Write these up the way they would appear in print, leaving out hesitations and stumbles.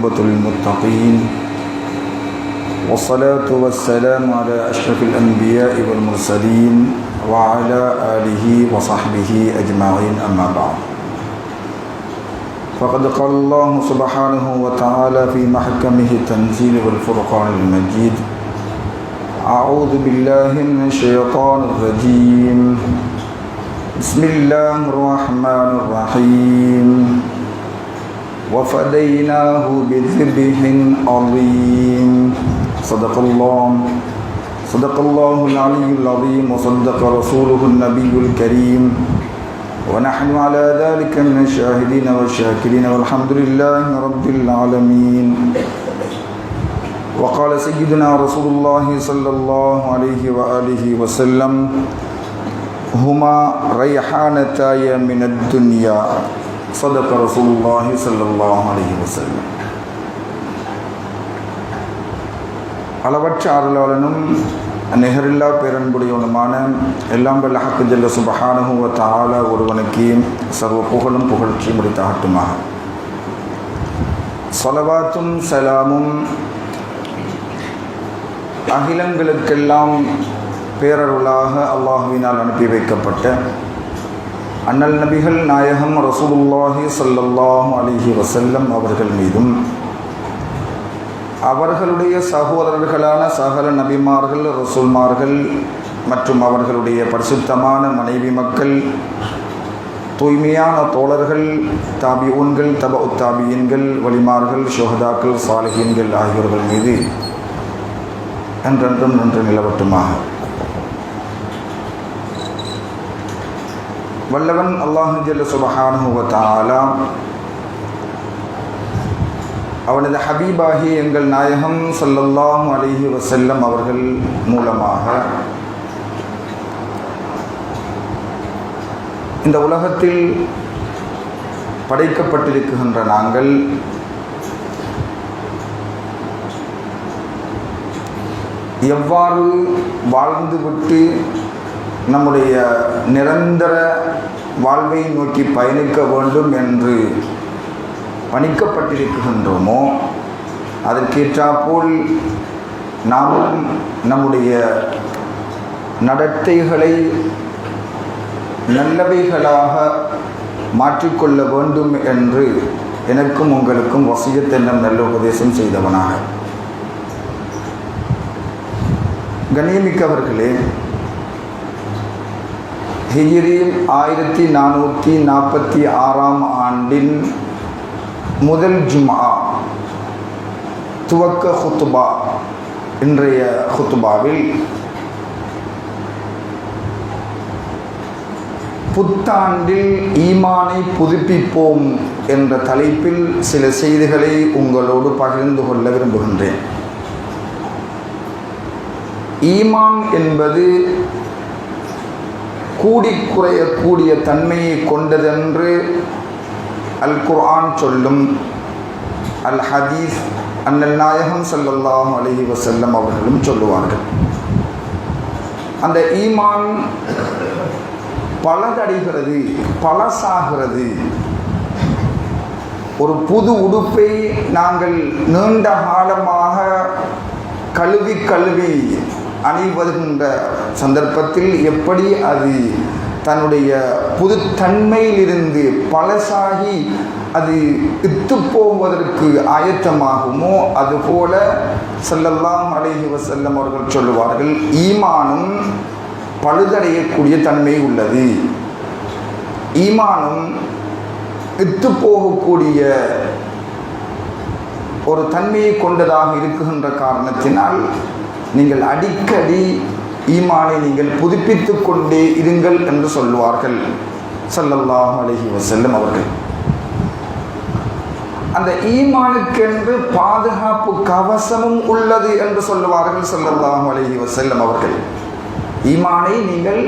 والعاقبة للمتقين والصلاة والسلام على أشرف الأنبياء والمرسلين وعلى آله وصحبه أجمعين أما بعد فقد قال الله سبحانه وتعالى في محكمه التنزيل والفرقان المجيد أعوذ بالله من الشيطان الرجيم بسم الله الرحمن الرحيم وفديناه بذبح عظيم صدق الله العلي العظيم وصدق رسوله النبي الكريم ونحن على ذلك من الشاهدين والشاكرين والحمد لله رب العالمين. وقال سيدنا رسول الله صلى الله عليه وآله وسلم هما ريحانتاي من الدنيا صدق رسول الله صلى الله عليه وسلم. அளவற்ற அருளாளனும் நிகரில்லா பேரன்புடையவனுமான எல்லாம் வல்ல ஹக் ஜல்ல சுப்ஹானஹு வ தஆலா ஒருவனுக்கே சர்வ புகழும் புகழ்ச்சியும் உரித்தாகட்டுமாக. ஸலவாத்தும் சலாமும் அகிலங்களுக்கெல்லாம் பேரருளாக அல்லாஹுவினால் அனுப்பி வைக்கப்பட்ட அண்ணல் நபிகள் நாயகம் ரசூலுல்லாஹி ஸல்லல்லாஹு அலைஹி வஸல்லம் அவர்கள் மீதும் அவர்களுடைய சகோதரர்களான சகல நபிமார்கள் ரசூல்மார்கள் மற்றும் அவர்களுடைய பரிசுத்தமான மனைவி மக்கள் தூய்மையான தோழர்கள் தாபிஊன்கள் தபஉ தாபியீன்கள் வலிமார்கள் ஷுஹதாக்கள் சாலிஹீன்கள் ஆகியோர்கள் மீது என்றென்றும் நின்று நிலவட்டுமாக. வல்லவன் அல்லாஹு ஜல்ல சுப்ஹானஹு வ தஆலா அவனது ஹபீபாகி எங்கள் நாயகம் ஸல்லல்லாஹு அலைஹி வஸல்லம் அவர்கள் மூலமாக இந்த உலகத்தில் படைக்கப்பட்டிருக்கின்ற நாங்கள் எவ்வாறு வாழ்ந்துவிட்டு நம்முடைய நிரந்தர வாழ்வை நோக்கி பயணிக்க வேண்டும் என்று பணிக்கப்பட்டிருக்கின்றோமோ அதற்கேற்றாற்போல் நாமும் நம்முடைய நடத்தைகளை நல்லவைகளாக மாற்றிக்கொள்ள வேண்டும் என்று எனக்கும் உங்களுக்கும் வசியத் என்னும் நல்ல உபதேசம் செய்தவனாக. கண்ணியமிக்கவர்களே, ஹிஜ்ரி 1446 ஆண்டின் முதல் ஜும்ஆ துவக்க ஹுத்பா, இன்றைய ஹுத்பாவில் புத்தாண்டில் ஈமானை புதுப்பிப்போம் என்ற தலைப்பில் சில செய்திகளை உங்களோடு பகிர்ந்து கொள்ள விரும்புகின்றேன். ஈமான் என்பது கூடிக்குறையக்கூடிய தன்மையை கொண்டதென்று அல் குர்ஆன் சொல்லும், அல் ஹதீஸ் அன்னல் நாயகம் ஸல்லல்லாஹு அலைஹி வஸல்லம் அவர்களும் சொல்லுவார்கள். அந்த ஈமான் பலதடைகிறது, பழசாகிறது. ஒரு புது உடுப்பை நாங்கள் நீண்ட காலமாக கழுவி அணிவதுகின்ற சந்தர்ப்பத்தில் எப்படி அது தன்னுடைய புதுத்தன்மையிலிருந்து பழசாகி அது இத்து போவதற்கு ஆயத்தமாகுமோ அதுபோல ஸல்லல்லாஹு அலைஹி வஸல்லம் அவர்கள் சொல்லுவார்கள், ஈமானும் பழுதடையக்கூடிய தன்மை உள்ளது. ஈமானும் இத்து போகக்கூடிய ஒரு தன்மையை கொண்டதாக இருக்குகின்ற காரணத்தினால் நீங்கள் அடிக்கடி ஈமானை நீங்கள் புதுப்பித்து கொண்டே இருங்கள் என்று சொல்லுவார்கள் ஸல்லல்லாஹு அலைஹி வஸல்லம் அவர்கள். அந்த ஈமானுக்கென்று பாதுகாப்பு கவசமும் உள்ளது என்று சொல்லுவார்கள் ஸல்லல்லாஹு அலைஹி வஸல்லம் அவர்கள். ஈமானை நீங்கள்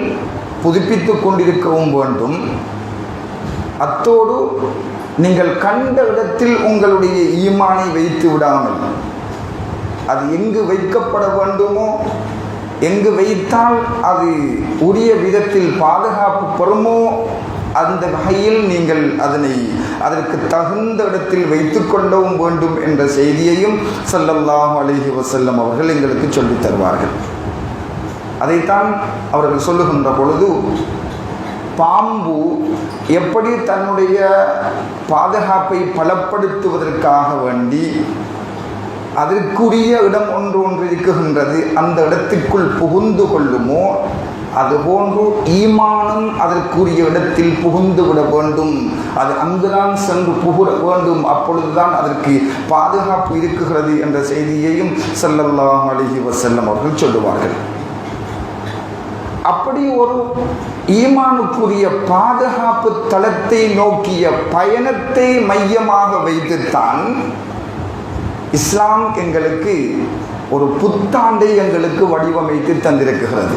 புதுப்பித்து கொண்டிருக்கவும் வேண்டும். அத்தோடு நீங்கள் கண்ட இடத்தில் உங்களுடைய ஈமானை வைத்து விடாமல் அது எங்கு வைக்கப்பட வேண்டுமோ, எங்கு வைத்தால் அது உரிய விதத்தில் பாதுகாப்பு பெறுமோ அந்த வகையில் நீங்கள் அதற்கு தகுந்த இடத்தில் வைத்துக் கொள்ளவும் வேண்டும் என்ற செய்தியையும் ஸல்லல்லாஹு அலைஹி வஸல்லம் அவர்கள் எங்களுக்கு சொல்லித் தருவார்கள். அதைத்தான் அவர்கள் சொல்லுகின்ற பொழுது, பாம்பு எப்படி தன்னுடைய பாதுகாப்பை பலப்படுத்துவதற்காக வேண்டி அதற்குரிய இடம் ஒன்று இருக்குகின்றது, அந்த இடத்திற்குள் புகுந்து கொள்ளுமோ, அதுபோன்று ஈமானும் அதற்குரிய இடத்தில் புகுந்து விட வேண்டும். அது அங்குதான் சென்று புகுற வேண்டும். அப்பொழுதுதான் அதற்கு பாதுகாப்பு இருக்குகிறது என்ற செய்தியையும் ஸல்லல்லாஹு அலைஹி வஸல்லம் அவர்கள் சொல்லுவார்கள். அப்படி ஒரு ஈமானுக்குரிய பாதுகாப்பு தளத்தை நோக்கிய பயணத்தை மையமாக வைத்துத்தான் இஸ்லாம் எங்களுக்கு ஒரு புத்தாண்டை எங்களுக்கு வடிவமைத்து தந்திருக்கிறது.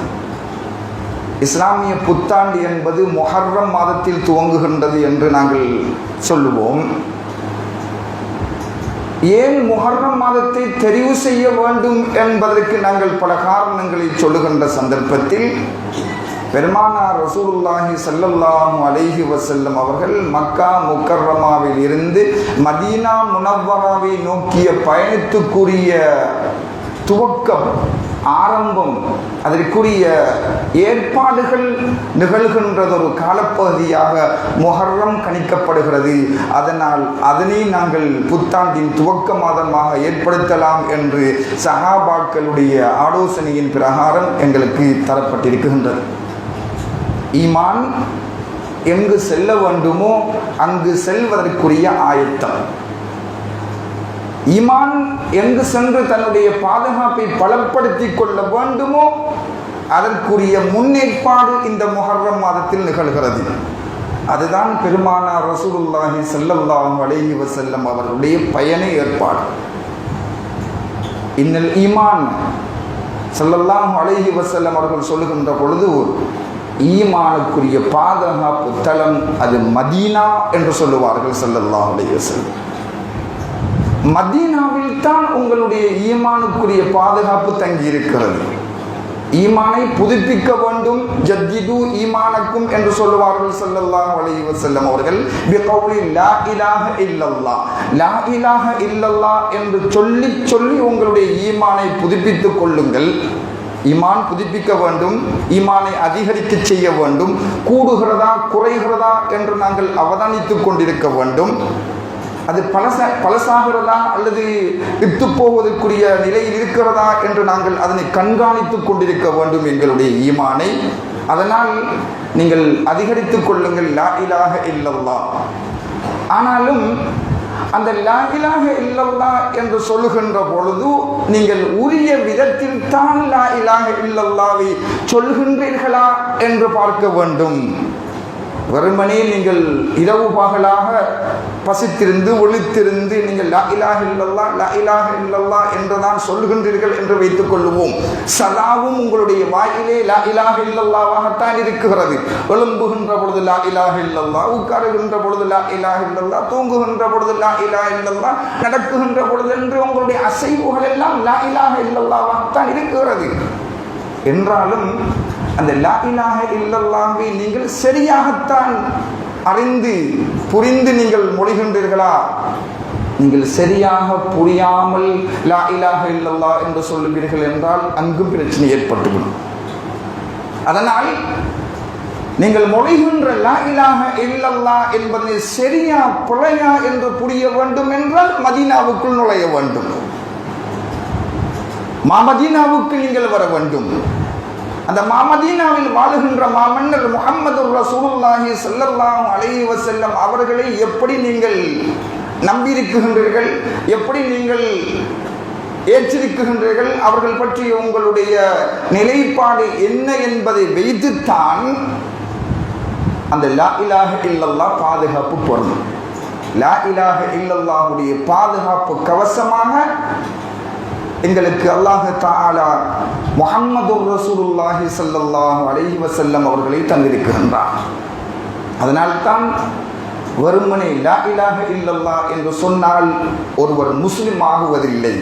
இஸ்லாமிய புத்தாண்டு என்பது முஹர்ரம் மாதத்தில் துவங்குகின்றது என்று நாங்கள் சொல்லுவோம். ஏன் முஹர்ரம் மாதத்தை தெரிவு செய்ய வேண்டும் என்பதற்கு நாங்கள் பல காரணங்களை சொல்லுகின்ற சந்தர்ப்பத்தில், பெருமானார் ரசூலுல்லாஹி ஸல்லல்லாஹு அலைஹி வஸல்லம் அவர்கள் மக்கா முக்கர்ரமாவில் இருந்து மதீனா முனவ்வராவை நோக்கிய பயணத்துக்குரிய துவக்கம், ஆரம்பம், அதற்குரிய ஏற்பாடுகள் நிகழ்கின்றதொரு காலப்பகுதியாக முஹர்ரம் கணிக்கப்படுகிறது. அதனால் அதனை நாங்கள் புத்தாண்டின் துவக்க மாதமாக ஏற்படுத்தலாம் என்று சஹாபாக்களுடைய ஆலோசனையின் பிரகாரம் எங்களுக்கு தரப்பட்டிருக்கின்றது. ஈமான் எங்கு செல்ல வேண்டுமோ அங்கு செல்வதற்குரிய ஆயத்தம், ஈமான் எங்கு சென்று தன்னுடைய பாதுகாப்பை பலப்படுத்தி கொள்ள வேண்டுமோ அதற்குரிய முன்னேற்பாடு இந்த முஹர்ரம் மாதத்தில் நிகழ்கிறது. அதுதான் பெருமானார் ரசூலுல்லாஹி ஸல்லல்லாஹு அலைஹி வஸல்லம் அவர்களுடைய பயண ஏற்பாடு. இன்னல் ஈமான் ஸல்லல்லாஹு அலைஹி வஸல்லம் அவர்கள் சொல்லுகின்ற பொழுது, ஈமானுக்குரிய பாதுகாப்பு தளம் அது மதீனா என்று சொல்லுவார்கள் ஸல்லல்லாஹு அலைஹி வஸல்லம். மதீனாவில் தான் உங்களுடைய ஈமானுக்குரிய பாதுகாப்பு தங்கி இருக்கிறது. ஈமானை புதுப்பிக்க வேண்டும், ஜத்திது ஈமானக்கும் என்று சொல்லுவார்கள் ஸல்லல்லாஹு அலைஹி வஸல்லம் அவர்கள். பிகௌலி லா இலாஹ இல்லல்லாஹ், லா இலாஹ இல்லல்லாஹ் என்று சொல்லி சொல்லி உங்களுடைய ஈமானை புதுப்பித்துக் கொள்ளுங்கள். ஈமான் புதுப்பிக்க வேண்டும், ஈமானை அதிகரிக்க செய்ய வேண்டும். கூடுகிறதா குறைகிறதா என்று நாங்கள் அவதானித்துக் கொண்டிருக்க வேண்டும். அது பழசாகிறதா அல்லது விட்டு போவதற்குரிய நிலையில் இருக்கிறதா என்று நாங்கள் அதனை கண்காணித்துக் கொண்டிருக்க வேண்டும் எங்களுடைய ஈமானை. அதனால் நீங்கள் அதிகரித்துக் கொள்ளுங்கள் லா இலாஹ இல்லல்லாஹ். ஆனாலும் அந்த லா இலாஹ இல்லல்லாஹ் என்று சொல்லுகின்ற பொழுது நீங்கள் உரிய விதத்தில் தான் லா இலாஹ இல்லல்லாஹ்வை சொல்கின்றீர்களா என்று பார்க்க வேண்டும். வெறுமனே நீங்கள் இரவு பகலாக பசித்திருந்து ஒளித்திருந்து நீங்கள் லா இலாஹ இல்லல்லாஹ் லா இலாஹ இல்லல்லாஹ் என்றுதான் சொல்லுகின்றீர்கள் என்று வைத்துக் கொள்ளுவோம். சதாவும் உங்களுடைய வாயிலே லா இலாஹ இல்லல்லாஹ்வாகத்தான் இருக்கிறது. எழும்புகின்ற பொழுது லா இலாஹ இல்லல்லாஹ், உட்காருகின்ற பொழுது லா இலாஹ இல்லல்லாஹ், தூங்குகின்ற பொழுது லா இலாஹ இல்லல்லாஹ், நடக்குகின்ற பொழுது என்று உங்களுடைய அசைவுகள் எல்லாம் லா இலாஹ இல்லல்லாஹ்வாகத்தான் இருக்கிறது. என்றாலும் அந்த லா இலாஹ இல்லல்லாஹ்வை நீங்கள் சரியாகத்தான் அறிந்து புரிந்து நீங்கள் மொழிகின்றீர்களா? நீங்கள் சரியாக புரியாமல் லா இலாஹ இல்லல்லாஹ் என்று சொல்லுவீர்கள் என்றால் அங்கும் பிரச்சனை ஏற்பட்டுவிடும். அதனால் நீங்கள் மொழிகின்ற லா இலாஹ இல்லல்லாஹ் என்பதை சரியா பிழையா என்று புரிய வேண்டும் என்றால் மதீனாவுக்குள் நுழைய வேண்டும், மதீனாவுக்கு நீங்கள் வர வேண்டும். அந்த மதீனாவில் வாழுகின்ற மாமன்னர் முஹம்மது ரசூலுல்லாஹி ஸல்லல்லாஹு அலைஹி வஸல்லம் அவர்களை எப்படி நீங்கள் நம்பியிருக்கின்றீர்கள், எப்படி நீங்கள் ஏற்றிருக்கின்றீர்கள், அவர்கள் பற்றி உங்களுடைய நிலைப்பாடு என்ன என்பதை வைத்துத்தான் அந்த லா இலாஹ இல்லல்லாஹ் பாதுகாப்பு பொருந்தும். லா இலாஹ இல்லல்லாஹுடைய பாதுகாப்பு கவசமாக எங்களுக்கு அல்லாஹ் தஆலா முஹம்மது ரசூலுல்லாஹி ஸல்லல்லாஹு அலைஹி வஸல்லம் அவர்களை தந்திருக்கின்றார். அதனால்தான் வெறுமனே லா இலாஹ இல்லல்லாஹ் என்று சொன்னால் ஒருவர் முஸ்லிம் ஆகுவதில்லை.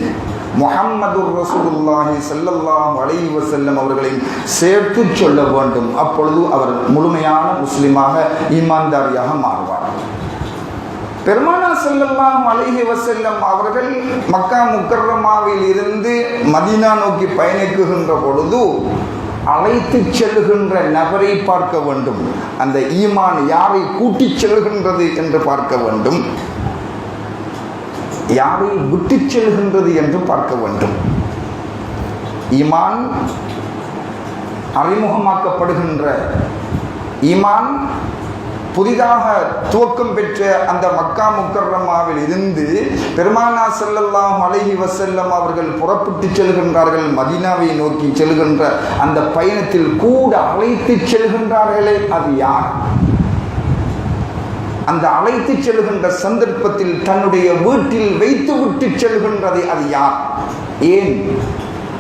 முஹம்மதுர் ரசூலுல்லாஹி ஸல்லல்லாஹு அலைஹி வஸல்லம் அவர்களையும் சேர்த்து சொல்ல வேண்டும். அப்பொழுது அவர் முழுமையான முஸ்லிமாக ஈமான்தாரியாக மாறுவார். பெருமானார் ஸல்லல்லாஹு அலைஹி வஸல்லம் அவர்கள் மக்கா முக்கர்ரமாவில் இருந்து மதீனா நோக்கி பயணிக்குகின்ற பொழுது அழைத்து செல்கின்ற நபரை பார்க்க வேண்டும். அந்த ஈமான் யாரை கூட்டிச் செல்கின்றது என்று பார்க்க வேண்டும், யாரை விட்டுச் செல்கின்றது என்று பார்க்க வேண்டும். ஈமான் அறிமுகமாக்கப்படுகின்ற, ஈமான் புதிதாக துவக்கம் பெற்ற அந்த மக்கா முக்கர்ரமாவில் இருந்து பெருமானார் ஸல்லல்லாஹு அலைஹி வஸல்லம் அவர்கள் புறப்பட்டு செல்கின்றார்கள். மதீனாவை நோக்கி செல்கின்ற அந்த பயணத்தில் கூட அழைத்து செல்கின்றார்களே, அது யார்? அந்த அழைத்து செல்கின்ற சந்தர்ப்பத்தில் தன்னுடைய வீட்டில் வைத்து விட்டு செல்கின்றது அது யார்? ஏன்?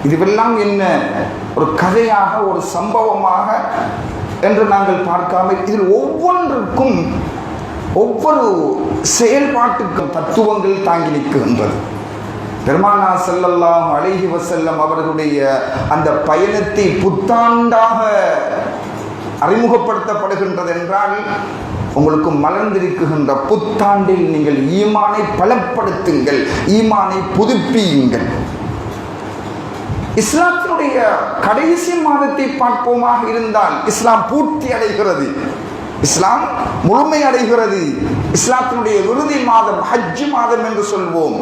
இதுவெல்லாம் என்ன ஒரு கதையாக, ஒரு சம்பவமாக என்று நாங்கள் பார்க்காமல் இதில் ஒவ்வொன்றுக்கும் ஒவ்வொரு செயல்பாட்டுக்கும் தத்துவங்கள் தாங்கி நிற்கின்றது. பெருமானார் ஸல்லல்லாஹு அலைஹி வஸல்லம் அவர்களுடைய அந்த பயணத்தை புத்தாண்டாக அறிமுகப்படுத்தப்படுகின்றது என்றால், உங்களுக்கு மலர்ந்திருக்கின்ற புத்தாண்டில் நீங்கள் ஈமானை பலப்படுத்துங்கள், ஈமானை புதுப்பியுங்கள். இஸ்லாத்தினுடைய கடைசி மாதத்தை பார்ப்போமாக இருந்தால் இஸ்லாம் பூர்த்தி அடைகிறது, இஸ்லாம் முழுமை அடைகிறது. இஸ்லாத்தினுடைய இறுதி மாதம் ஹஜ் மாதம் என்று சொல்வோம்.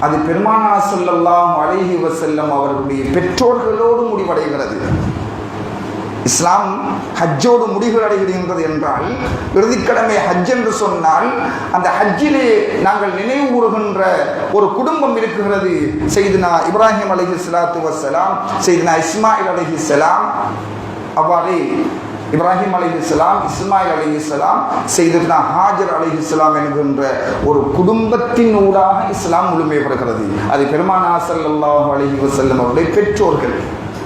அது பெருமானார் ஸல்லல்லாஹு அலைஹி வஸல்லம் அவர்களுடைய பெற்றோர்களோடு முடிவடைகிறது. இஸ்லாம் ஹஜ்ஜோடு முடிவு அடைகின்றது என்றால், இறுதிக்கடமை ஹஜ் என்று சொன்னால் அந்த ஹஜ்ஜிலே நாங்கள் நினைவு கூறுகின்ற ஒரு குடும்பம் இருக்கிறது. சையதுனா இப்ராஹிம் அலைஹிஸ்ஸலாத்து வஸ்ஸலாம், சையதுனா இஸ்மாயில் அலைஹிஸ்ஸலாம். அவ்வாறே இப்ராஹிம் அலைஹிஸ்ஸலாம், இஸ்மாயில் அலைஹிஸ்ஸலாம், சையதுனா ஹாஜர் அலைஹிஸ்ஸலாம் என்கின்ற ஒரு குடும்பத்தின் ஊடாக இஸ்லாம் முழுமை பெறுகிறது. அது பெருமானார் ஸல்லல்லாஹு அலைஹி வஸல்லம் அவருடைய பெற்றோர்கள்,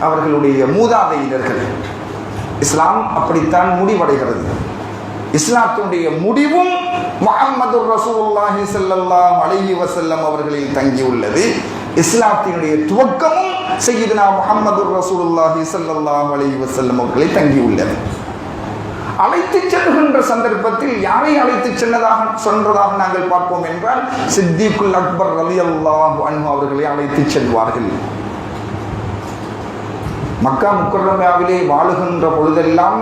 அவர்களுடைய மூதாதையினர்கள். இஸ்லாம் அப்படித்தான் முடிவடைகிறது. இஸ்லாத்தினுடைய முடிவும் முஹம்மதுர் ரசூலுல்லாஹி ஸல்லல்லாஹு அலைஹி வஸல்லம் அவர்களில் தங்கியுள்ளது. இஸ்லாத்தினுடைய துவக்கமும் சய்யிதுனா முஹம்மதுர் ரசூலுல்லாஹி ஸல்லல்லாஹு அலைஹி வஸல்லம் அவர்களில் தங்கியுள்ளது. அழைத்து செல்கின்ற சந்தர்ப்பத்தில் யாரை அழைத்து சென்றதாக நாங்கள் பார்ப்போம் என்றால், சித்திகுல் அக்பர் ரலியல்லாஹு அன்ஹு அவர்களை அழைத்து செல்வார்கள். மக்கா முக்கர்ரமாவிலே வாழுகின்ற பொழுதெல்லாம்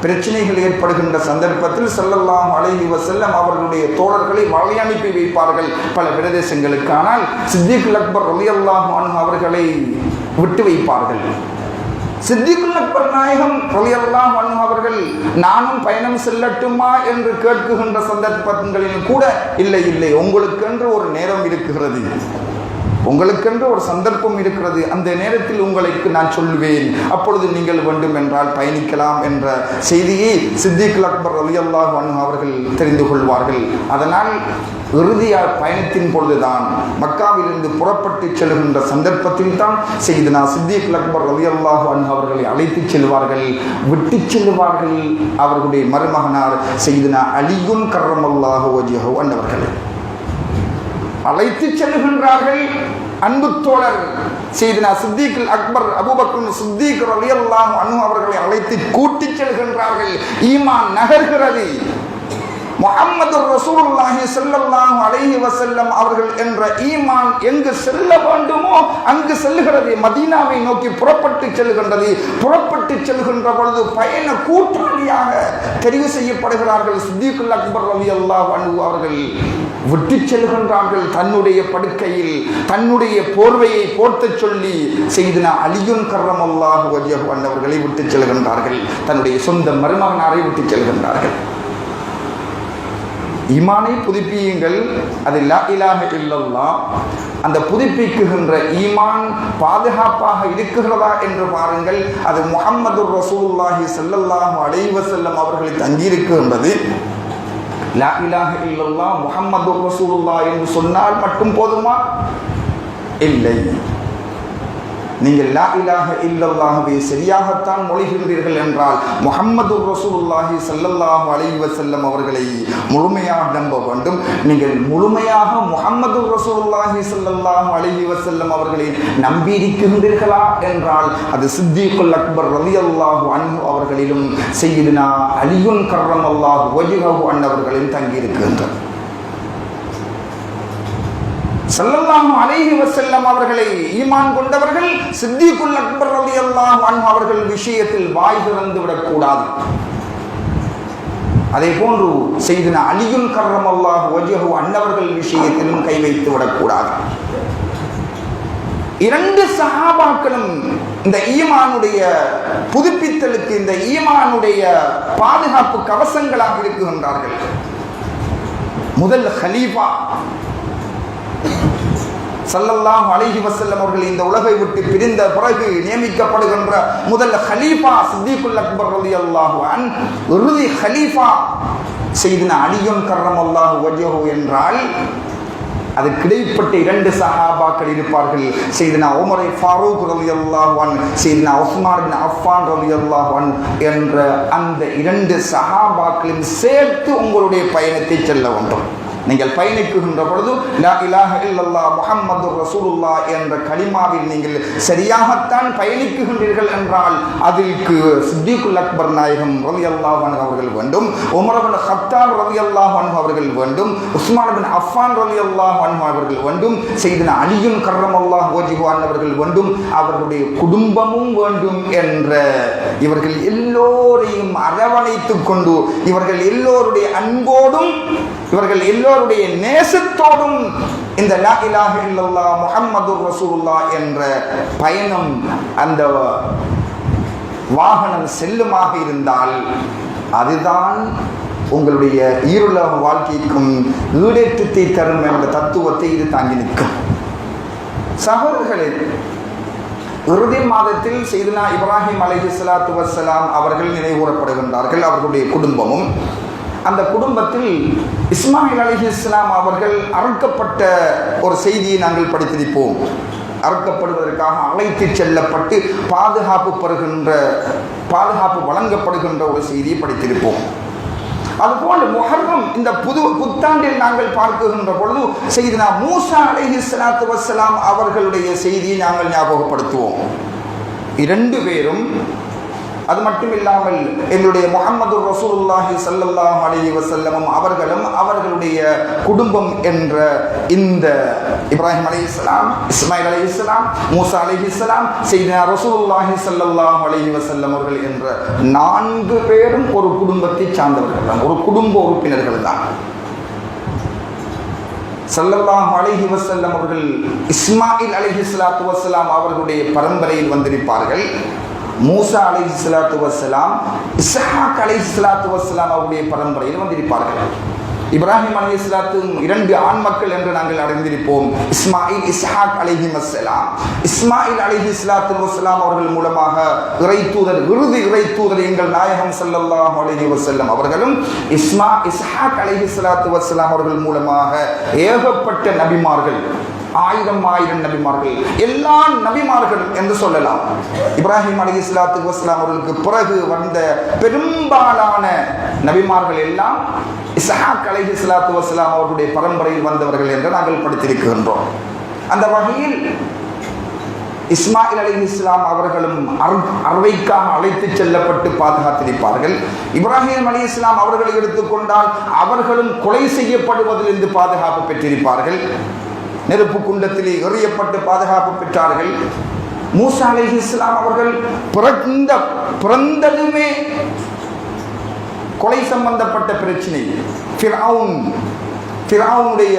பிரச்சனைகள் ஏற்படுகின்ற சந்தர்ப்பத்தில் ஸல்லல்லாஹு அலைஹி வஸல்லம் அவர்களுடைய தோழர்களை வழி அனுப்பி வைப்பார்கள் பல பிரதேசங்களுக்கு. ஆனால் சித்திகுல் அக்பர் ரலியல்லாஹு அன்ஹு அவர்களை விட்டு வைப்பார்கள். சித்திகுல் அக்பர் நாயகம் ரலியல்லாஹு அன்ஹு அவர்கள் நானும் பயணம் செல்லட்டுமா என்று கேட்குகின்ற சந்தர்ப்பங்களில் கூட, இல்லை இல்லை, உங்களுக்கென்று ஒரு நேரம் இருக்கிறது, உங்களுக்கென்று ஒரு சந்தர்ப்பம் இருக்கிறது, அந்த நேரத்தில் உங்களுக்கு நான் சொல்லுவேன், அப்பொழுது நீங்கள் வேண்டும் என்றால் பயணிக்கலாம் என்ற செய்தியை சித்திகுல் அக்பர் ரலியல்லாஹு அன்ஹு அவர்கள் தெரிந்து கொள்வார்கள். அதனால் இறுதியாக பயணத்தின் பொழுதுதான், மக்காவிலிருந்து புறப்பட்டு செல்கின்ற சந்தர்ப்பத்தில் தான் சையதுனா சித்திகுல் அக்பர் ரலியல்லாஹு அன்ஹு அவர்களை அழைத்து செல்வார்கள், விட்டு செல்வார்கள். அவர்களுடைய மருமகனார் சையதுனா அலியுன் கர்ரமல்லாஹு வஜ்ஹஹு அவர்கள் அழைத்து செல்கின்றார்கள். அன்பு தோழர் சையதுனா சித்திகுல் அக்பர் அபூபக்கர் சித்திக் ரலியல்லாஹு அன்ஹு அவர்களை அழைத்து கூட்டிச் செல்கின்றார்கள். ஈமான் நகர்கிறது. முஹம்மதுர் ரசூலுல்லாஹி ஸல்லல்லாஹு அலைஹி வஸல்லம் அவர்கள் என்ற ஈமான் எங்கு செல்ல வேண்டுமோ அங்கு செல்கிறது. மதீனாவை நோக்கி புறப்பட்டு செல்கின்றது. புறப்பட்டு செல்கின்ற பொழுது பயண கூட்டாளியாக தெரிவு செய்யப்படுகிறார்கள். சித்திகுல் அக்பர் ரலியல்லாஹு அன்ஹு அவர்கள் விட்டு செல்கின்றார்கள். தன்னுடைய படுக்கையில் தன்னுடைய போர்வையை போர்த்தச் சொல்லி சையதுனா அலியுன் கர்ரமல்லாஹு வஜ்ஹஹு அவர்களை விட்டு செல்கின்றார்கள். தன்னுடைய சொந்த மருமகனாரை விட்டு செல்கின்றார்கள். ஈமானை புதுப்பியுங்கள், அது லா இலாஹ இல்லல்லாஹ். அந்த புதுப்பிக்குகின்ற ஈமான் பாதுகாப்பாக இருக்கிறதா என்று பாருங்கள். அது முஹம்மதுர் ரசூலுல்லாஹி ஸல்லல்லாஹு அலைஹி வஸல்லம் அவர்கள் தங்கியிருக்கின்றது. லா இலாஹ இல்லல்லாஹ் முஹம்மதுர் ரசூலுல்லாஹ் என்று சொன்னால் மட்டும் போதுமா? இல்லை. நீங்கள் லா இலாஹ இல்லல்லாஹ்வை சரியாகத்தான் மொழிகின்றீர்கள் என்றால் முஹம்மது ரசூலுல்லாஹி ஸல்லல்லாஹு அலைஹி வஸல்லம் அவர்களை முழுமையாக நம்ப வேண்டும். நீங்கள் முழுமையாக முஹம்மது ரசூலுல்லாஹி ஸல்லல்லாஹு அலைஹி வஸல்லம் அவர்களை நம்பியிருக்கின்றீர்களா என்றால் அது சித்தீக்குல் அக்பர் ரலியல்லாஹு அன்ஹு அவர்களிலும் சய்யிதுனா அலியுன் கர்ரமல்லாஹு வஜ்ஹஹு அன்னவர்களிலும் தங்கியிருக்கின்றது. ஸல்லல்லாஹு அலைஹி வஸல்லம் அவர்களை ஈமான் கொண்டவர்கள் சித்தீக்குல் அக்பர் ரலியல்லாஹு அன்ஹு அவர்கள் விஷயத்தில் வாய் திறந்து விடக்கூடாது. அதே போன்று சய்யிதுனா அலியுன் கர்ரமல்லாஹு வஜ்ஹஹு அன்னவர்கள் விஷயத்திலும் கை வைத்து விடக்கூடாது. இரண்டு சஹாபாக்களும் இந்த ஈமானுடைய புதுப்பித்தலுக்கு, இந்த ஈமானுடைய பாதுகாப்பு கவசங்களாக இருக்குகின்றார்கள். முதல் ஹலீஃபா ஸல்லல்லாஹு அலைஹி வஸல்லம் அவர்கள் இந்த உலகை விட்டு பிரிந்த பிறகு நியமிக்கப்படுகின்ற முதல் ஹலீஃபா சித்தீக்குல் அக்பர் ரலியல்லாஹு அன்ஹு, இறுதி ஹலீஃபா சய்யிதுனா அலியுன் கர்ரமல்லாஹு வஜ்ஹஹு என்றால் அது கிடைப்பட்ட இரண்டு சஹாபாக்கள் இருப்பார்கள். சய்யிதுனா உமர் ஃபாரூக் ரலியல்லாஹு அன்ஹு, சய்யிதுனா உஸ்மான் இப்னு அஃபான் ரலியல்லாஹு அன்ஹு என்ற அந்த இரண்டு சஹாபாக்களையும் சேர்த்து உங்களுடைய பயணத்தை செல்ல வேண்டும். நீங்கள் பயணிக்குகின்ற பொழுது லா இலாஹ இல்லல்லாஹ் முஹம்மது ரசூலுல்லாஹ் என்ற கலிமாவில் நீங்கள் சரியாகத்தான் பயணிக்குகின்றீர்கள் என்றால் அதற்கு சித்தீக்குல் அக்பர் நாயகம் ரலியல்லாஹு அன்ஹு அவர்கள் வேண்டும், உமர் இப்னு கத்தாப் ரலியல்லாஹு அன்ஹு அவர்கள் வேண்டும், உஸ்மான் இப்னு அஃபான் ரலியல்லாஹு அன்ஹு அவர்கள் வேண்டும், சய்யிதுனா அலியுன் கர்ரமல்லாஹு வஜ்ஹஹு அவர்கள் வேண்டும், அவர்களுடைய குடும்பமும் வேண்டும் என்ற இவர்கள் எல்லோரையும் அரவணைத்துக் கொண்டு இவர்கள் எல்லோருடைய அன்போடும் இவர்கள் எல்லோருடைய நேசத்தோடும் இந்த லா இலாஹ இல்லல்லாஹ் முஹம்மதுர் ரசூலுல்லாஹ் என்ற பயணம், அந்த வாகனம் செல்லுமாக இருந்தால் அதுதான் உங்களுடைய ஈருலக வாழ்க்கைக்கும் ஈடேற்றத்தை தரும் என்ற தத்துவத்தை இது தாங்கி நிற்கும். சகோதரர்களே, இறுதி மாதத்தில் சய்யிதுனா இப்ராஹிம் அலைஹிஸ்ஸலாத்து வஸ்ஸலாம் அவர்கள் நினைவுகூரப்படுகின்றார்கள். அவர்களுடைய குடும்பமும், அந்த குடும்பத்தில் இஸ்மாயில் அலைஹிஸ்ஸலாம் அவர்கள் அறுக்கப்பட்ட ஒரு செய்தியை நாங்கள் படித்திருப்போம். அறுக்கப்படுவதற்காக அழைத்து செல்லப்பட்டு பாதுகாப்பு வழங்கப்படுகின்ற ஒரு செய்தியை படித்திருப்போம். அதுபோல் முஹர்ரம் இந்த புத்தாண்டில் நாங்கள் பார்க்கின்ற பொழுது சய்யிதுனா மூசா அலைஹிஸ்ஸலாத்து வஸ்ஸலாம் அவர்களுடைய செய்தியை நாங்கள் ஞாபகப்படுத்துவோம். இரண்டு பேரும், அது மட்டும் இல்லாமல் எங்களுடைய முஹம்மது ரசூலுல்லாஹி ஸல்லல்லாஹு அலைஹி வஸல்லம் அவர்களும் அவர்களுடைய குடும்பம் என்ற இந்த இப்ராஹிம் அலைஹிஸ்ஸலாம், இஸ்மாயில் அலைஹிஸ்ஸலாம், மூசா அலைஹிஸ்ஸலாம், சய்யிதுனா ரசூலுல்லாஹி ஸல்லல்லாஹு அலைஹி வஸல்லம் அவர்கள் என்ற நான்கு பேரும் ஒரு குடும்பத்தை சார்ந்தவர்கள் தான், ஒரு குடும்ப உறுப்பினர்கள் தான். ஸல்லல்லாஹு அலைஹி வஸல்லம் அவர்கள் இஸ்மாயில் அலைஹிஸ்ஸலாத்து வஸ்ஸலாம் அவர்களுடைய பரம்பரையில் வந்திருப்பார்கள். மூசா அலைஹிஸ்ஸலாத்து வஸ்ஸலாம், இஸ்ஹாக் அலைஹிஸ்ஸலாத்து வஸ்ஸலாம் அவருடைய பரம்பரையில் வந்திருப்பார்கள். இப்ராஹிம் அலைஹிஸ்ஸலாத்து இரண்டு ஆண் மக்கள் என்று நாங்கள் அறிந்திருப்போம், இஸ்மாயில் இஸ்ஹாக் அலைஹிஸ்ஸலாம். இஸ்மாயில் அலைஹிஸ்ஸலாத்து வஸ்ஸலாம் அவர்கள் மூலமாக இறுதி இறை தூதர் எங்கள் நாயகம் ஸல்லல்லாஹு அலைஹி வஸல்லம் அவர்களும், இஸ்ஹாக் அலைஹிஸ்ஸலாத்து வஸ்ஸலாம் அவர்கள் மூலமாக ஏகப்பட்ட நபிமார்கள், ஆயிரம் நபிமார்கள், எல்லா நபிமார்கள் என்று சொல்லலாம். இப்ராஹிம் அலைஹிஸ்ஸலாத்து வஸ்ஸலாம் அவர்களுக்கு பிறகு வந்த பெரும்பாலான நபிமார்கள் எல்லாம் இஸ்ஹாக் அலைஹிஸ்ஸலாத்து வஸ்ஸலாம் அவர்களுடைய பரம்பரையில் வந்தவர்கள் என்று நாங்கள் படித்திருக்கின்றோம். அந்த வகையில் இஸ்மாயில் அலைஹிஸ்ஸலாம் அவர்களும் அறுவைக்காக அழைத்து செல்லப்பட்டு பாதுகாத்திருப்பார்கள். இப்ராஹிம் அலைஹிஸ்ஸலாம் அவர்களை எடுத்துக்கொண்டால் அவர்களும் கொலை செய்யப்படுவதிலிருந்து பாதுகாப்பு பெற்றிருப்பார்கள். நெருப்பு குண்டத்திலே எறியப்பட்டு பாதுகாப்பு பெற்றார்கள். மூசா அலைஹிஸ்ஸலாம் அவர்கள் பிறந்ததுமே கொலை சம்பந்தப்பட்ட பிரச்சனை. ஃபிரௌனுடைய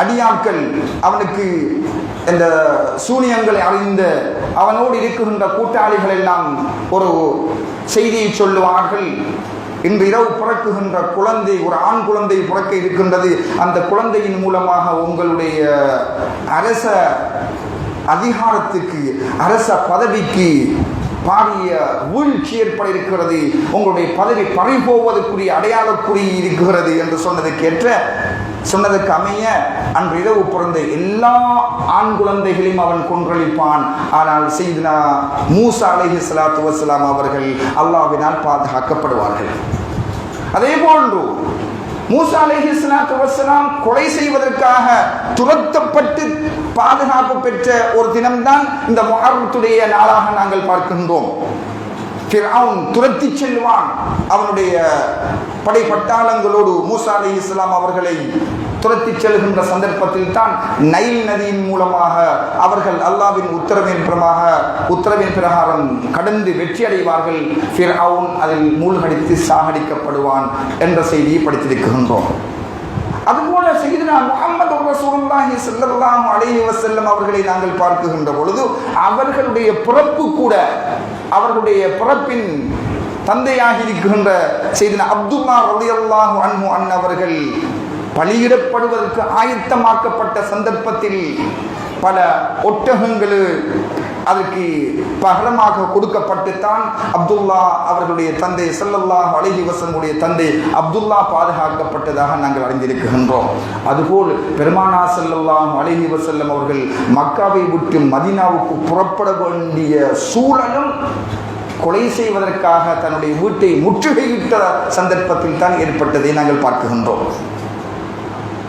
அடியாட்கள் அவனுக்கு இந்த சூனியங்களை அறிந்த அவனோடு இருக்கின்ற கூட்டாளிகள் எல்லாம் ஒரு செய்தியை சொல்லுவார்கள். இன்று இரவு பிறக்குகின்ற குழந்தை, ஒரு ஆண் குழந்தை பிறக்க இருக்கின்றது, அந்த குழந்தையின் மூலமாக உங்களுடைய அரச அதிகாரத்துக்கு, அரச பதவிக்கு பாரிய வீழ்ச்சி ஏற்பட இருக்கிறது, உங்களுடைய பதவி பறிபோவதற்குரிய அடையாளக்குறி இருக்கிறது என்று சொன்னதுக்கேற்ற சொன்னதற்கு அமைய அன்று இரவு பிறந்த எல்லா ஆண் குழந்தைகளையும் அவன் கொன்றளிப்பான். ஆனால் சையதுனா மூசா அலைஹிஸ்ஸலாத்து வஸ்ஸலாம் அவர்கள் அல்லாஹ்வினால் பாதுகாக்கப்படுவார்கள். அதே போன்று மூசா அலைஹிஸ்ஸலாத்து வஸ்ஸலாம் கொலை செய்வதற்காக துரத்தப்பட்டு பாதுகாப்பு பெற்ற ஒரு தினம்தான் இந்த முஹர்ரத்துடைய நாளாக நாங்கள் பார்க்கின்றோம். ஃபிர்அவுன் துரத்தி செல்வான். அவனுடைய படை பட்டாளங்களோடு மூசா அலைஹிஸ்ஸலாம் அவர்களை துரத்தி செல்கின்ற சந்தர்ப்பத்தில் தான் நைல் நதியின் மூலமாக அவர்கள் அல்லாஹ்வின் உத்தரவின் பிரகாரம் கடந்து வெற்றி அடைவார்கள். ஃபிர்அவுன் அதில் மூழ்கடித்து சாகடிக்கப்படுவான் என்ற செய்தியை படித்திருக்கின்றோம். அதுபோல சையதுனா முஹம்மது ரசூலுல்லாஹி ஸல்லல்லாஹு அலைஹி வஸல்லம் அவர்களை நாங்கள் பார்க்கின்ற பொழுது அவர்களுடைய பிறப்பு கூட, அவர்களுடைய பிறப்பின் தந்தையாக இருக்கின்ற சையதுனா அப்துல்லா ரலியல்லாஹு அன்ஹு அன்னவர்கள் பலியிடப்படுவதற்கு ஆயத்தமாக்கப்பட்ட சந்தர்ப்பத்தில் பல ஒட்டகங்கள் அதற்கு பகரமாக கொடுக்கப்பட்டுத்தான் அப்துல்லா அவர்களுடைய தந்தை ஸல்லல்லாஹு அலைஹி வஸல்லம் தந்தை அப்துல்லா பாதுகாக்கப்பட்டதாக நாங்கள் அறிந்திருக்கின்றோம். அதுபோல் பெருமானார் ஸல்லல்லாஹு அலைஹி வஸல்லம் அவர்கள் மக்காவை விட்டு மதீனாவுக்கு புறப்பட வேண்டிய சூழலும் கொலை செய்வதற்காக தன்னுடைய வீட்டை முற்றுகையிட்ட சந்தர்ப்பத்தில் தான் ஏற்பட்டதை நாங்கள் பார்க்கின்றோம்.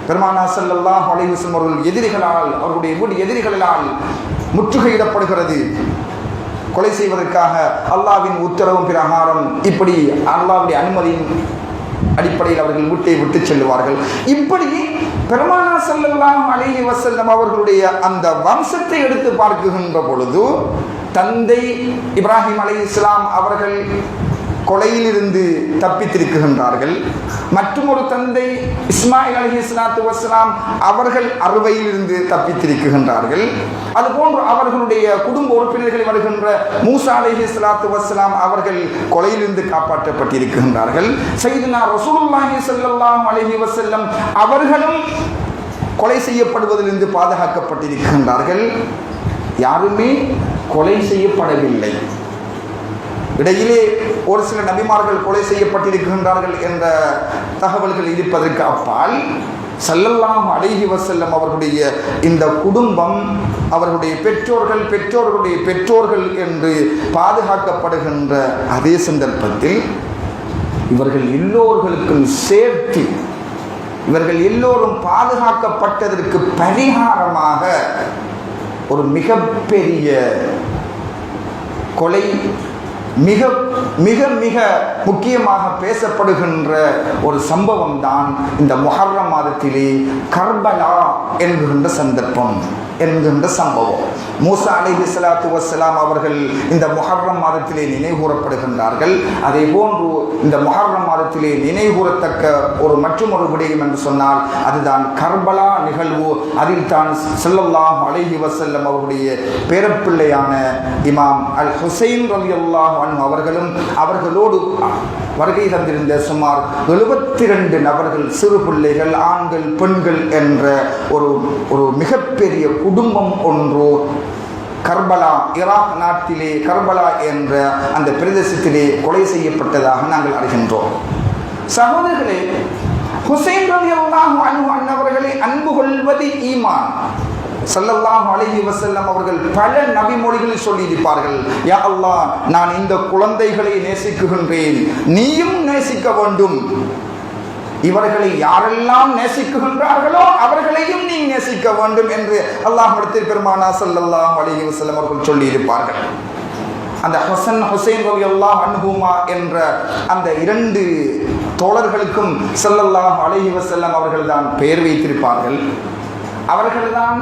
பெருமானார் ஸல்லல்லாஹு அலைஹி வஸல்லம் அவர்கள் எதிரிகளால், அவருடைய வீடு எதிரிகளால் முற்றுகையிடப்படுகிறது. கொலை செய்வதற்காக அல்லாஹ்வின் உத்தரவும் பிரகாரம் இப்படி அல்லாஹ்வுடைய அனுமதியின் அடிப்படையில் அவர்கள் வீட்டை விட்டு செல்வார்கள். இப்படி பெருமானார் ஸல்லல்லாஹு அலைஹி வஸல்லம் அவர்களுடைய அந்த வம்சத்தை எடுத்து பார்க்கின்ற பொழுது தந்தை இப்ராஹிம் அலைஹிஸ்ஸலாம் அவர்கள் கொலையிலிருந்து தப்பித்திருக்கின்றார்கள். மற்றும் ஒரு தந்தை இஸ்மாயில் அலைஹிஸ்ஸலாத்து வஸ்ஸலாம் அவர்கள் அறுவையிலிருந்து தப்பித்திருக்கின்றார்கள். அதுபோன்று அவர்களுடைய குடும்ப உறுப்பினர்கள் வருகின்ற மூசா அலைஹிஸ்ஸலாத்து வஸ்ஸலாம் அவர்கள் கொலையிலிருந்து காப்பாற்றப்பட்டிருக்கின்றார்கள். சையதுனா ரசூலுல்லாஹி ஸல்லல்லாஹு அலைஹி வஸல்லம் அவர்களும் கொலை செய்யப்படுவதிலிருந்து பாதுகாக்கப்பட்டிருக்கின்றார்கள். யாருமே கொலை செய்யப்படவில்லை. இடையிலே ஒரு சில நபிமார்கள் கொலை செய்யப்பட்டிருக்கின்றார்கள் என்ற தகவல்கள் இருப்பதற்கு அப்பால் ஸல்லல்லாஹு அலைஹி வஸல்லம் அவர்களுடைய இந்த குடும்பம், அவர்களுடைய பெற்றோர்களுடைய பெற்றோர்கள் என்று பாதுகாக்கப்படுகின்ற அதே சந்தர்ப்பத்தில் இவர்கள் எல்லோர்களுக்கும் சேர்த்து இவர்கள் எல்லோரும் பாதுகாக்கப்பட்டதற்கு பரிகாரமாக ஒரு மிகப்பெரிய கொலை, மிக மிக மிக முக்கியமாக பேசப்படுகின்ற ஒரு சம்பவம் தான் இந்த முஹர்ரம் மாதத்திலே கர்பலா என்கின்ற சம்பவம். மூசா அலைஹிஸ்ஸலாத்து வஸ்ஸலாம் அவர்கள் இந்த முஹர்ரம் மாதத்திலே நினைவுகூரப்படுகின்றார்கள். அதே போன்று இந்த முஹர்ரம் மாதத்திலே நினைவுகூரத்தக்க மற்றொரு விடயம் என்று சொன்னால் அதுதான் கர்பலா நிகழ்வு. அதில் தான் ஸல்லல்லாஹு அலைஹி வஸல்லம் அவருடைய பேரப்பிள்ளையான இமாம் அல் ஹுசைன் ரலியல்லாஹு அன்ஹு அவர்களும் அவர்களோடு வருகை தந்திருந்த சுமார் 72 நபர்கள், சிறு பிள்ளைகள், ஆண்கள், பெண்கள் என்ற ஒரு மிகப்பெரிய குடும்பம் ஒன்று கர்பலா, ஈராக் நாட்டிலே கர்பலா என்ற அந்த பிரதேசத்திலே கொலை செய்யப்பட்டதாக நாங்கள் அறிகின்றோம். சகோதரர்களே, ஹுசைன் ரலியல்லாஹு அன்ஹு அன்னவர்களை அன்பு கொள்வது ஈமான். ஸல்லல்லாஹு அலைஹி வஸல்லம் அவர்கள் பல நபிமொழிகளில் சொல்லியிருப்பார்கள், யா அல்லாஹ், நான் இந்த குழந்தைகளை நேசிக்குகின்றேன், நீயும் நேசிக்க வேண்டும். இவர்களை யாரெல்லாம் நேசிக்குகின்றார்களோ அவர்களையும் நீ நேசிக்க வேண்டும் என்று அல்லாஹ்விடத்தில் பெருமானார் ஸல்லல்லாஹு அலைஹி வஸல்லம் அவர்கள் சொல்லியிருப்பார்கள். அந்த ஹுசைன் ரலியல்லாஹு அன்ஹுமா என்ற அந்த 2 தோழர்களுக்கும் ஸல்லல்லாஹு அலைஹி வஸல்லம் அவர்கள் தான் பெயர் வைத்திருப்பார்கள். அவர்கள்தான்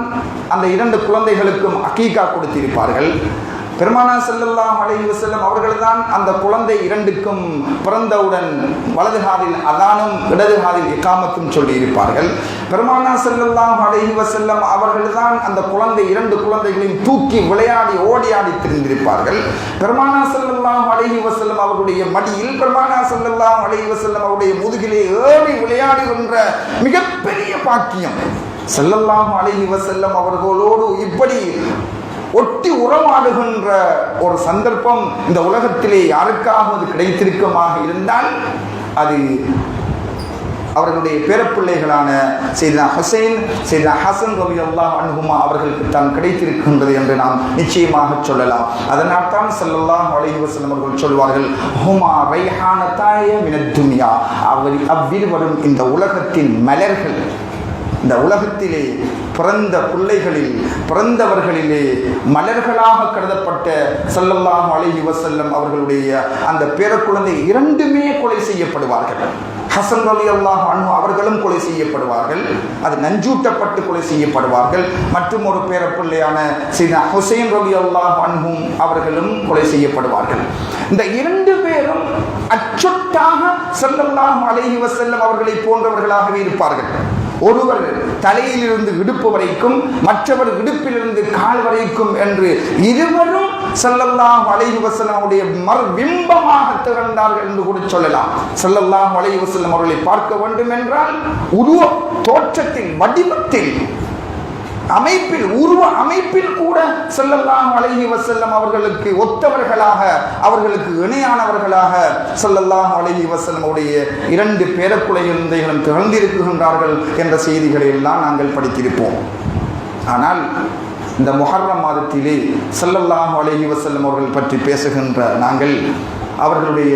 அந்த 2 குழந்தைகளுக்கும் அகீகா கொடுத்திருப்பார்கள். பெருமானார் ஸல்லல்லாஹு அலைஹி வஸல்லம் அவர்கள்தான் அந்த குழந்தை 2க்கும் பிறந்தவுடன் வலது காதில் அதானும் இடது காதில் இகாமத்தும் சொல்லியிருப்பார்கள். பெருமானார் ஸல்லல்லாஹு அலைஹி வஸல்லம் அவர்கள்தான் அந்த குழந்தை 2 குழந்தைகளையும் தூக்கி விளையாடி ஓடியாடி திரிந்திருப்பார்கள். பெருமானார் ஸல்லல்லாஹு அலைஹி வஸல்லம் அவர்களுடைய மடியில், பெருமானார் ஸல்லல்லாஹு அலைஹி வஸல்லம் அவருடைய முதுகிலே ஏறி விளையாடுகின்ற மிகப்பெரிய பாக்கியம் ஸல்லல்லாஹு அலைஹி வஸல்லம் அவர்களோடு இப்படி ஒட்டி உறவாடுகின்ற ஒரு சந்தர்ப்பம் இந்த உலகத்திலே யாருக்காவது கிடைத்திருக்குமாக இருந்தால் அது அவர்களுடைய பேரப்பிள்ளைகளான சையதுனா ஹுசைன், சையதுனா ஹசன் ரலியல்லாஹு அன்ஹுமா அவர்களுக்கு தான் கிடைத்திருக்கின்றது என்று நாம் நிச்சயமாக சொல்லலாம். அதனால் தான் ஸல்லல்லாஹு அலைஹி வஸல்லம் அவர்கள் சொல்வார்கள், ஹுமா ரைஹானதாய மினத் துன்யா, அவ்விருவரும் இந்த உலகத்தின் மலர்கள். இந்த உலகத்திலே பிறந்த பிள்ளைகளில் பிறந்தவர்களிலே மலர்களாக கருதப்பட்ட ஸல்லல்லாஹு அலைஹி வஸல்லம் அவர்களுடைய அந்த பேரக்குழந்தை இரண்டுமே கொலை செய்யப்படுவார்கள். ஹசன் ரலியல்லாஹு அன்ஹு அவர்களும் கொலை செய்யப்படுவார்கள், அது நஞ்சூட்டப்பட்டு கொலை செய்யப்படுவார்கள். மற்றும் ஒரு பேரப்பிள்ளையான சையதுனா ஹுசைன் ரலியல்லாஹு அன்ஹு அவர்களும் கொலை செய்யப்படுவார்கள். இந்த இரண்டு பேரும் அச்சொட்டாக ஸல்லல்லாஹு அலைஹி வஸல்லம் அவர்களை போன்றவர்களாகவே இருப்பார்கள். ஒருவர் தலையிலிருந்து இடுப்பு வரைக்கும், மற்றவர் இடுப்பிலிருந்து கால் வரைக்கும் என்று இருவரும் ஸல்லல்லாஹு அலைஹி வஸல்லமுடைய மறுபிம்பமாக திகழ்ந்தார்கள் என்று கூட சொல்லலாம். ஸல்லல்லாஹு அலைஹி வஸல்லம் அவர்களை பார்க்க வேண்டும் என்றால் உருவ தோற்றத்தில், வடிவத்தில், அமைப்பில், உருவ அமைப்பில் கூட ஸல்லல்லாஹு அலைஹி வஸல்லம் அவர்களுக்கு ஒத்தவர்களாக, அவர்களுக்கு இணையானவர்களாக ஸல்லல்லாஹு அலைஹி வஸல்லம் உடைய இரண்டு பேரக்குழந்தைகளும் திகழ்ந்திருக்கின்றார்கள் என்ற செய்திகளை எல்லாம் நாங்கள் படித்திருப்போம். ஆனால் இந்த முஹர்ரம் மாதத்திலே ஸல்லல்லாஹு அலைஹி வஸல்லம் அவர்கள் பற்றி பேசுகின்ற நாங்கள் அவர்களுடைய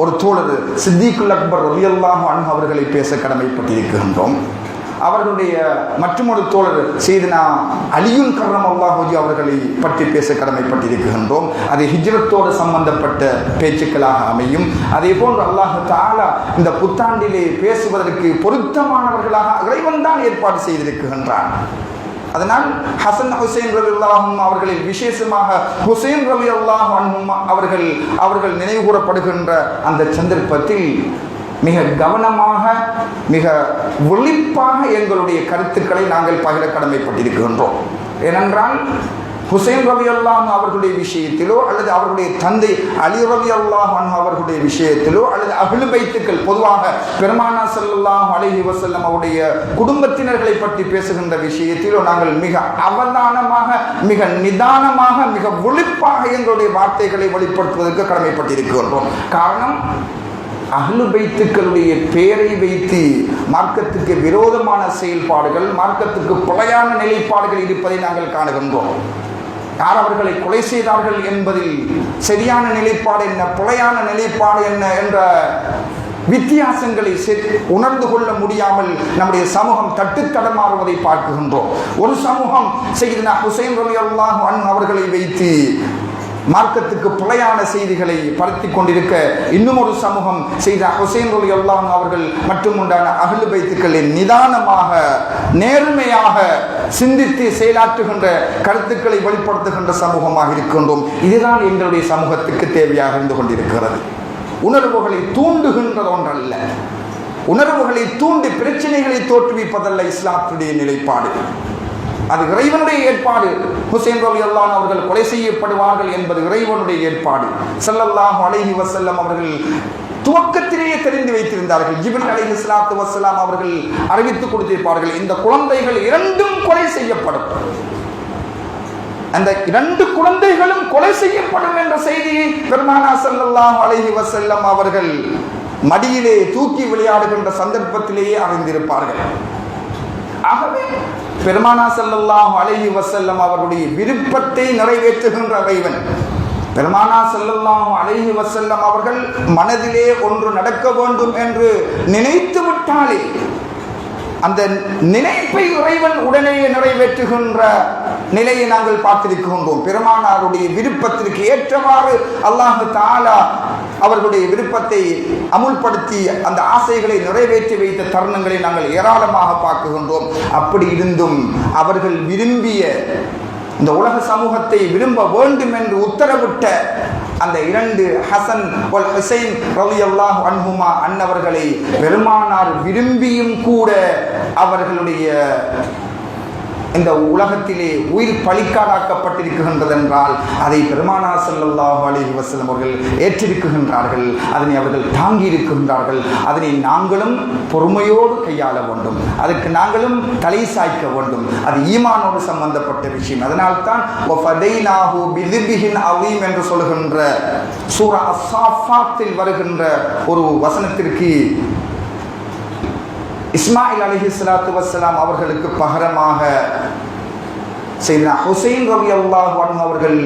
ஒரு தோழர் சித்திகுல் அக்பர் ரலியல்லாஹு அன்ஹு அவர்களை பேச கடமைப்பட்டிருக்கின்றோம். அவர்களுடைய மற்றொரு தோழர் சையதுனா அலியுல் கர்ரமல்லாஹு வஜ்ஹு அவர்களை பற்றி பேச கடமைப்பட்டிருக்கின்றோம். அது ஹிஜ்ரத்தோடு சம்பந்தப்பட்ட பேச்சுக்களாக அமையும். அதே போன்று அல்லாஹ் தஆலா இந்த புத்தாண்டிலே பேசுவதற்கு பொருத்தமானவர்களாக இறைவன் தான் ஏற்பாடு செய்திருக்கின்றான். அதனால் ஹசன் ஹுசைன் ரலியல்லாஹு அவர்களில் விசேஷமாக ஹுசைன் ரலியல்லாஹு அன்ஹு அவர்கள் நினைவு கூறப்படுகின்ற அந்த சந்தர்ப்பத்தில் மிக கவனமாக, மிக விழிப்பாக எங்களுடைய கருத்துக்களை நாங்கள் பகிர கடமைப்பட்டிருக்கின்றோம். ஏனென்றால் ஹுசைன் ரலியல்லாஹு அவர்களுடைய விஷயத்திலோ அல்லது அவர்களுடைய தந்தை அலி ரலியல்லாஹு அன்ஹு அவர்களுடைய விஷயத்திலோ அல்லது அஹ்லு பைத்துக்கள் பொதுவாக பெருமானார் ஸல்லல்லாஹு அலைஹி வஸல்லம் அவருடைய குடும்பத்தினர்களை பற்றி பேசுகின்ற விஷயத்திலோ நாங்கள் மிக அவதானமாக, மிக நிதானமாக, மிக விழிப்பாக எங்களுடைய வார்த்தைகளை வெளிப்படுத்துவதற்கு கடமைப்பட்டிருக்கின்றோம். காரணம், அஹ்லு பைத்துக்களுடைய பெயரை வைத்து மார்க்கத்துக்கு விரோதமான செயல்பாடுகள், மார்க்கத்துக்கு பிழையான நிலைப்பாடுகள் இருப்பதை நாங்கள் காணுகின்றோம். யார் அவர்களை கொலை செய்தார்கள் என்பதில் சரியான நிலைப்பாடு என்ன, பிழையான நிலைப்பாடு என்ன என்ற வித்தியாசங்களை உணர்ந்து கொள்ள முடியாமல் நம்முடைய சமூகம் தட்டுத்தடமாறுவதை பார்க்கின்றோம். ஒரு சமூகம் சையதுனா ஹுசைன் ரலியல்லாஹு அன்ஹு அவர்களை வைத்து மார்க்கத்துக்கு பிழையான செய்திகளை பரத்தி கொண்டிருக்க, இன்னும் ஒரு சமூகம் சையதுனா ஹுசைன் ரலியல்லாஹு அன்ஹு அவர்கள் மற்றும் உண்டான அஹ்லு பைத்துக்களை நிதானமாக, நேர்மையாக சிந்தித்து செயலாற்றுகின்ற, கருத்துக்களை வெளிப்படுத்துகின்ற சமூகமாக இருக்கின்றோம். இதுதான் எங்களுடைய சமூகத்துக்கு தேவையாக இருந்து கொண்டிருக்கிறது. உணர்வுகளை தூண்டுகின்ற ஒன்றல்ல, உணர்வுகளை தூண்டி பிரச்சனைகளை தோற்றுவிப்பதல்ல இஸ்லாத்துடைய நிலைப்பாடு. அது இறைவனுடைய ஏற்பாடு. ஹுசைன் ரலியல்லாஹு அன்ஹு அவர்கள் கொலை செய்யப்படுவார்கள் என்பது இறைவனுடைய ஏற்பாடு. ஸல்லல்லாஹு அலைஹி வஸல்லம் அவர்கள் துவக்கத்திலேயே தெரிந்து வைத்திருந்தார்கள். ஜிப்ரீல் அலைஹிஸ்ஸலாத்து வஸ்ஸலாம் அவர்கள் அறிவித்துக் கொடுத்திருப்பார்கள், இந்த குழந்தைகள் இரண்டும் கொலை செய்யப்படும், அந்த இரண்டு குழந்தைகளும் கொலை செய்யப்படும் என்ற செய்தியை பெருமானார் ஸல்லல்லாஹு அலைஹி வஸல்லம் அவர்கள் மடியிலே தூக்கி விளையாடுகின்ற சந்தர்ப்பத்திலேயே அறிந்திருப்பார்கள். ஆகவே பெருமானார் ஸல்லல்லாஹு அலைஹி வஸல்லம் அவர்களுடைய விருப்பத்தை நிறைவேற்றுகின்ற இறைவன், பெருமானார் ஸல்லல்லாஹு அலைஹி வஸல்லம் அவர்கள் மனதிலே ஒன்று நடக்க வேண்டும் என்று நினைத்து விட்டாலே அந்த நினைப்பை இறைவன் உடனே நிறைவேற்றுகின்ற நிலையை நாங்கள் பார்த்திருக்கின்றோம். பெருமானாருடைய விருப்பத்திற்கு ஏற்றவாறு அல்லாஹ் தஆலா அவர்களுடைய விருப்பத்தை அமுல்படுத்தி அந்த ஆசைகளை நிறைவேற்றி வைத்த தருணங்களை நாங்கள் ஏராளமாக பார்க்கின்றோம். அப்படி இருந்தும் அவர்கள் விரும்பிய, இந்த உலக சமூகத்தை விரும்ப வேண்டும் என்று உத்தரவிட்ட அந்த இரண்டு ஹசன் வல் ஹுசைன் ரலியல்லாஹு அன்ஹுமா அன்னவர்களை பெருமானார் விரும்பியும் கூட அவர்களுடைய இந்த உலகத்திலே உயிர் பலிக்காடாக்கப்பட்டிருக்கின்றது என்றால் அதை பெருமானார் ஸல்லல்லாஹு அலைஹி வஸல்லம் அவர்கள் ஏற்றிருக்கின்றார்கள், அதனை அவர்கள் தாங்கி இருக்கின்றார்கள். அதனை நாங்களும் பொறுமையோடு கையாள வேண்டும், அதற்கு நாங்களும் தலை சாய்க்க வேண்டும். அது ஈமானோடு சம்பந்தப்பட்ட விஷயம். அதனால்தான் வஃபதைனாஹு பிதிபிஹின் அலீம் என்று சொல்கின்ற சூரா அஸ்-சாஃபாத்தில் வருகின்ற ஒரு வசனத்திற்கு இஸ்மாயில் அலைஹிஸ்ஸலாத்து வஸ்ஸலாம் அவர்களுக்கு பகரமாக சையதுனா ஹுசைன் ரலியல்லாஹு அன்ஹு அவர்கள்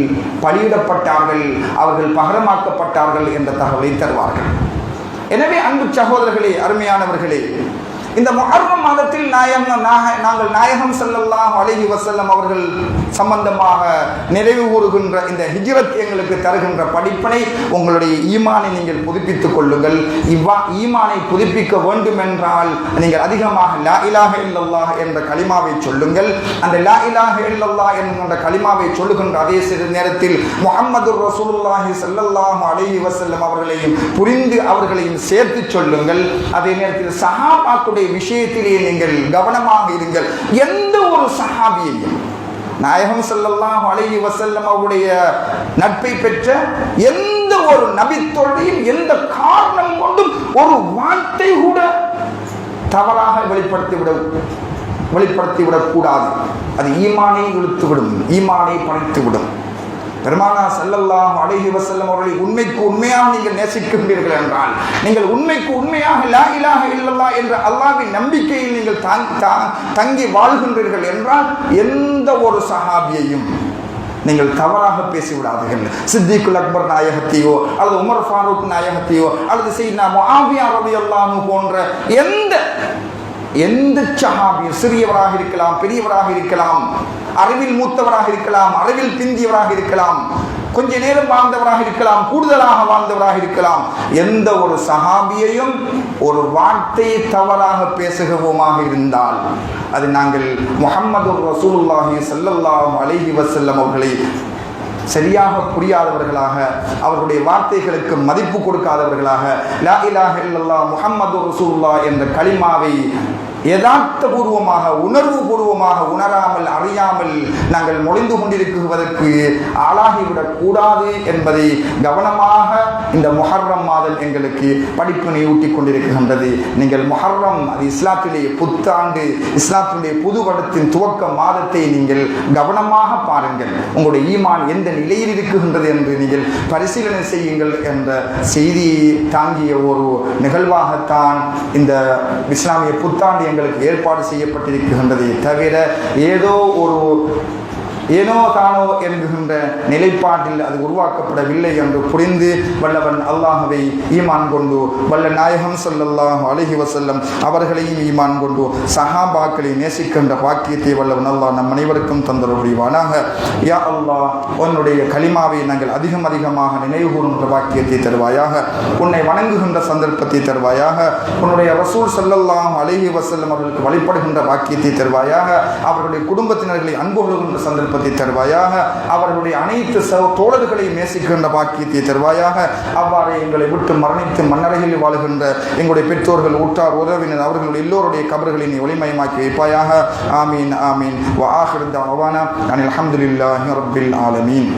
பலியிடப்பட்டார்கள், அவர்கள் பகரமாக்கப்பட்டார்கள் என்ற தகவலை தருவார்கள். எனவே அன்பு சகோதரர்களே, அருமையானவர்களே, இந்த முஹர்ரம் மாதத்தில் நாங்கள் நாயகம் ஸல்லல்லாஹு அலைஹி வஸல்லம் அவர்கள் சம்பந்தமாக நிறைவு கூறுகின்ற இந்த ஹிஜ்ரத் எங்களுக்கு தருகின்ற படிப்பினை, உங்களுடைய ஈமானை நீங்கள் புதுப்பித்துக் கொள்ளுங்கள். ஈமானை புதுப்பிக்க வேண்டும் என்றால் நீங்கள் அதிகமாக லா இலாஹ இல்லல்லாஹ் என்ற கலிமாவை சொல்லுங்கள். அந்த லா இலாஹ இல்லல்லாஹ் என்கின்ற கலிமாவை சொல்லுகின்ற அதே சிறு நேரத்தில் முஹம்மதுர் ரசூலுல்லாஹி ஸல்லல்லாஹு அலைஹி வஸல்லம் அவர்களையும் புரிந்து அவர்களையும் சேர்த்து சொல்லுங்கள். அதே நேரத்தில் சஹாபாக்களுடைய விஷயத்திலே நீங்கள் கவனமாக இருங்கள். எந்த ஒரு சஹாபியையும், நாயகம் ஸல்லல்லாஹு அலைஹி வஸல்லம் அவருடைய நட்பை பெற்ற எந்த ஒரு நபித்தோடையும் எந்த காரணம் கொண்டும் ஒரு வார்த்தை கூட தவறாக வெளிப்படுத்திவிடக் கூடாது. அது ஈமானை இழுத்துவிடும், ஈமானை பறித்துவிடும். பெருமானார் ஸல்லல்லாஹு அலைஹி வஸல்லம் அவர்களை உண்மைக்கு உண்மையாக நீங்கள் நேசிக்கின்றீர்கள் என்றால், நீங்கள் உண்மைக்கு உண்மையாக லா இலாஹ இல்லல்லாஹ் என்ற அல்லாஹ்வின் நம்பிக்கையில் நீங்கள் தங்கி வாழ்கின்றீர்கள் என்றால் எந்த ஒரு சஹாபியையும் நீங்கள் தவறாக பேசிவிடாதீர்கள். சித்திகுல் அக்பர் நாயகத்தையோ அல்லது உமர் ஃபாரூக் நாயகத்தையோ அல்லது சையதுனா முஆவியா ரலியல்லாஹு அன்ஹு போன்ற எந்த சஹாபியும், சிறியவராக இருக்கலாம், பெரியவராக இருக்கலாம், அறிவில் மூத்தவராக இருக்கலாம், அறிவில் பிந்தியவராக இருக்கலாம், கொஞ்ச நேரம் வாழ்ந்தவராக இருக்கலாம், கூடுதலாக வாழ்ந்தவராக இருக்கலாம், எந்த ஒரு சஹாபியையும் ஒரு வார்த்தையை தவறாக பேசுகிறோமாக இருந்தால் அது நாங்கள் முஹம்மதுர் ரசூலுல்லாஹி ஸல்லல்லாஹு அலைஹி வஸல்லம் அவர்களை சரியாக புரியாதவர்களாக, அவர்களுடைய வார்த்தைகளுக்கு மதிப்பு கொடுக்காதவர்களாக, லா இலாஹ இல்லல்லாஹ் முஹம்மதுர் ரசூலுல்லாஹ் என்ற கலிமாவை யதார்த்தபூர்வமாக, உணர்வு பூர்வமாக உணராமல், அறியாமல் நாங்கள் மொழிந்து கொண்டிருக்குவதற்கு ஆளாகிவிடக் கூடாது என்பதை கவனமாக இந்த முஹர்ரம் மாதம் எங்களுக்கு படிப்பினை ஊட்டி கொண்டிருக்கின்றது. நீங்கள் முஹர்ரம், அது இஸ்லாத்திலேயே புத்தாண்டு, இஸ்லாத்தினுடைய புது வருடத்தின் துவக்க மாதத்தை நீங்கள் கவனமாக பாருங்கள். உங்களுடைய ஈமான் எந்த நிலையில் இருக்குகின்றது என்று நீங்கள் பரிசீலனை செய்யுங்கள் என்ற செய்தியை தாங்கிய ஒரு நிகழ்வாகத்தான் இந்த இஸ்லாமிய புத்தாண்டு எங்களுக்கு ஏற்பாடு செய்யப்பட்டிருக்கின்றதை தவிர ஏனோ தானோ என்கின்ற நிலைப்பாட்டில் அது உருவாக்கப்படவில்லை என்று புரிந்து வல்லவன் அல்லாஹ்வை ஈமான் கொண்டு, வல்ல நாயகம் ஸல்லல்லாஹு அலைஹி வஸல்லம் அவர்களையும் ஈமான் கொண்டு சஹாபாக்களை நேசிக்கின்ற பாக்கியத்தை வல்லவன் அல்லாஹ் நம் அனைவருக்கும் தந்தருள் புரிவானாக. யா அல்லாஹ், உன்னுடைய கலிமாவை நாங்கள் அதிகமாக நினைவு கூறுகின்ற பாக்கியத்தை தருவாயாக. உன்னை வணங்குகின்ற சந்தர்ப்பத்தை தருவாயாக. உன்னுடைய ரசூல் ஸல்லல்லாஹு அலைஹி வஸல்லம் அவர்களுக்கு வழிபடுகின்ற பாக்கியத்தை தருவாயாக. அவர்களுடைய குடும்பத்தினர்களை அன்பு கொள்கின்ற சந்தர்ப்பத்தை தருவாயாக. அவர்களுடைய அனைத்து தோழர்களை நேசிக்கின்ற பாக்கியத்தை தருவாயாக. அவ்வாறு எங்களை விட்டு மரணித்து மண்ணறையில் வாழ்கின்ற எங்களுடைய பெற்றோர்கள், உற்றார், உறவினர் அவர்களுடைய எல்லோருடைய கபர்களை நீ ஒளிமயமாக்கி வைப்பாயாக. ஆமீன் ஆமீன். வ ஆகிரு தஅவானா அனில் ஹம்துலில்லாஹி ரப்பில் ஆலமீன்.